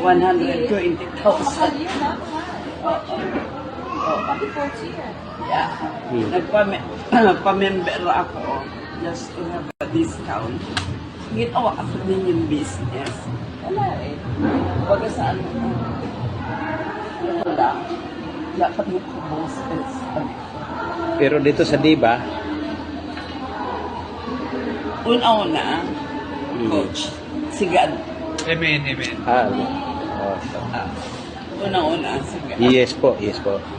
120,000. Yeah. Nagpa-member ako just to have a discount. Ginawa ako din yung business. Wala eh. Baga sa ano, wala. Dapat mo ko boses. Pero dito sa Diba, Una-una, coach, sigad. Amen, amen. Una-una, sigad. yes po.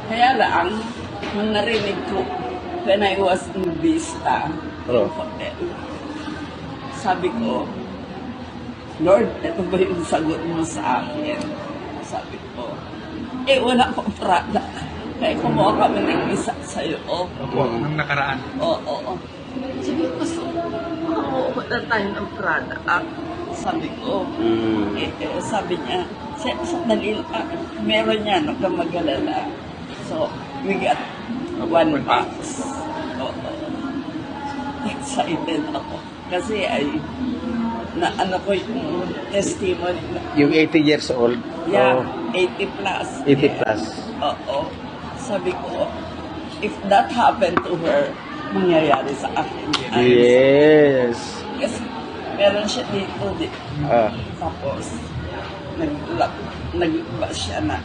Kaya lang, nung narinig ko, when I was in Vista, Oh. hotel, sabi ko, Lord, ito ba yung sagot mo sa akin? Sabi ko, wala akong product. Kaya kumuha kami ng isa sa'yo. Opo, nung nakaraan. Oo. Sabi ko, makakuha na tayo ng product. Sabi ko, sabi niya, sandali lang, meron niya, huwag kang mag-alala. So, we got 1 box. Oo. Excited ako. Kasi ano ko yung testimony. Yung 80 years old. Yeah, 80 plus. 80 plus. Oo. Sabi ko, if that happened to her, mangyayari sa akin. Yes. Kasi meron siya dito. Tapos, nagba siya na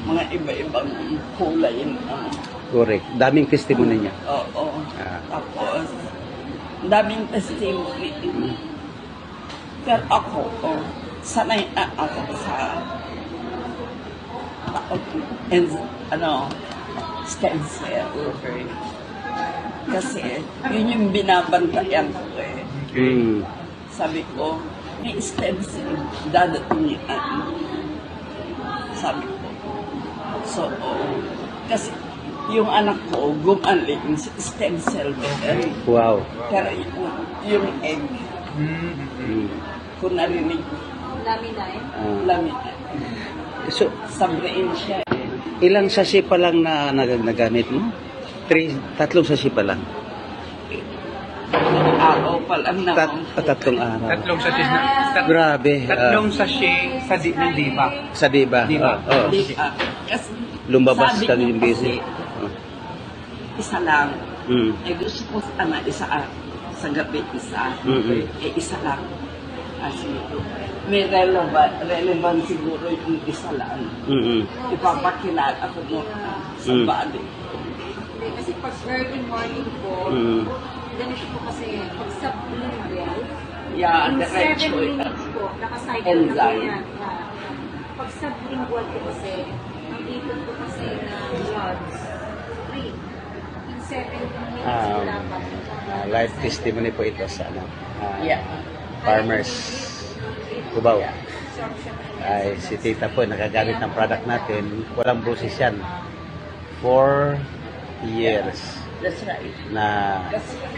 mga iba-ibang kulay. Correct. Daming testimony niya. Oo. Tapos, daming testimony. Pero ako, sanay na ako sa stem cell. Kasi, yun yung binabantayan ko eh. Sabi ko, may stem cell, dadating yan. Sabi ko. So, kasi, yung anak ko, gumaling sa stem cell better. Wow. Pero yung egg, kung narinig, laminate. So, Sa brain siya eh. ilang sachet pa lang na nagamit mo? 3 sachet pa lang. Araw pa lang na. Tatlong araw. Tatlong sachet na. Grabe. Tatlong sachet sa ng Diba. Sa Diba. Diba. Kasi, Lumabas sabi ka ko yung busy. kasi, isa lang. Gusto ko isa sa gabi isa. Isa lang. Kasi may relevant siguro yung isa lang. Ipapakilala ko mo sa body. Kasi pag early morning po, ganito po kasi, pag sublingual, Yeah, in 7 diretso. minutes po, nakacycle na po Enzyme. yan. Pag sublingual po kasi, ang ikot po kasi ng blood, 3. In 7 minutes dapat. Live testimony po ito sa Yeah. farmers Cubao. Ay, si tita po nagagamit ng product natin. Walang boses yan. 4 years That's right. na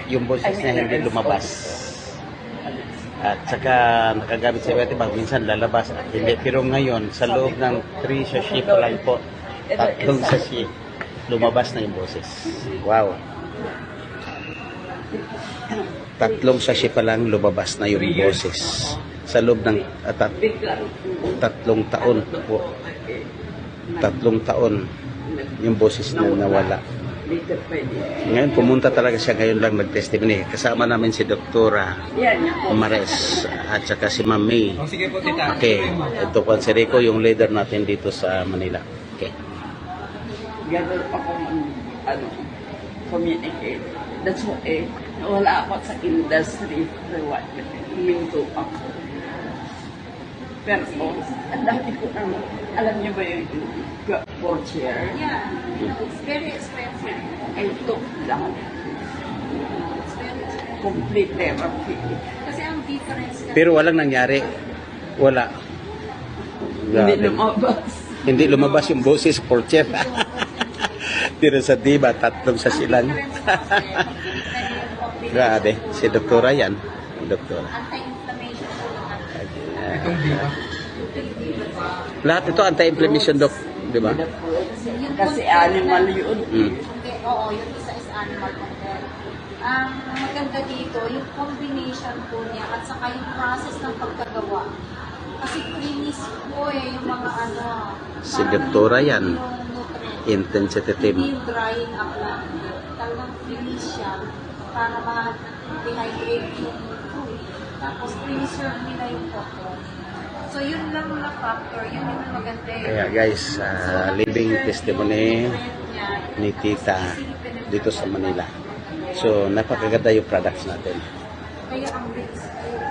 yung boses niya hindi lumabas. At saka nakagamit sa iba't ibang, minsan lalabas at hindi. Pero ngayon, sa loob ng 3 sachet pa lang po, 3 sachet, lumabas na yung boses. Wow. 3 sachet pa lang lumabas na yung boses. Sa loob ng 3 taon po. 3 taon yung boses na nawala. Ngayon, pumunta talaga siya ngayon lang nag-testimony. Kasama namin si Doktora Mares at saka si Ma'am May. Sige po, tita. Okay, ito po si Rico, yung leader natin dito sa Manila. Okay. Ganun ako communicate. That's why, wala ako sa industry for what, huminto ako. Pero, ang dami ko alam niyo ba yung for chair? Yeah, it's very expensive. I took lahat. It's very expensive. Complete therapy. Kasi ang difference kasi, Pero walang nangyari. Wala. Hindi Grabe. lumabas. Hindi lumabas yung boses for chair. Pero sa Diba, 3 sa silang. Grabe. Si Doktora yan. Doktora. anti-inflammation po lahat. Itong Diba. Lahat ito anti-inflammation, Dok. Diba? Kasi animal yun. Okay, oo, yung isa is animal content. Ang maganda dito, yung combination po niya at saka yung process ng pagkagawa. Kasi finish po yung mga ano. Si Doktora yan. Yung nutrient. Intensity Hindi team. yung drying up lang. Talagang finish siya para ma-dehydrate yung fruit. Tapos preserve nila yung cotton. So yun lang na factor, yun yung maganda eh. Kaya guys, living testimony ni Tita dito sa Manila. So, napakaganda yung products natin. Kaya ang risk.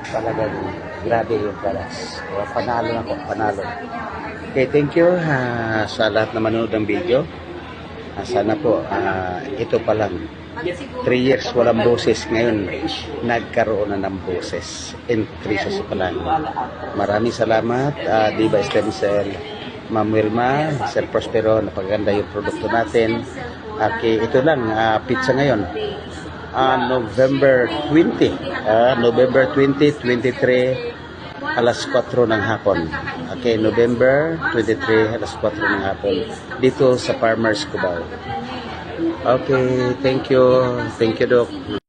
Talagang grabe yung products. Kaya panalo na po, panalo. Okay, thank you sa lahat na manood ng video. Sana po, ito pa lang. 3 years walang boses. Ngayon, nagkaroon na ng boses. In 3 years pa lang. Maraming salamat, Diva Stem Cell, Ma'am Wilma, Sir Prospero, napaganda yung produkto natin. Okay, ito lang, pizza ngayon. November 20, November 20, 23, alas 4 ng hapon. Okay, November 23, alas 4 ng hapon. Dito sa Farmers Cubao. Okay, thank you. Thank you, Doc.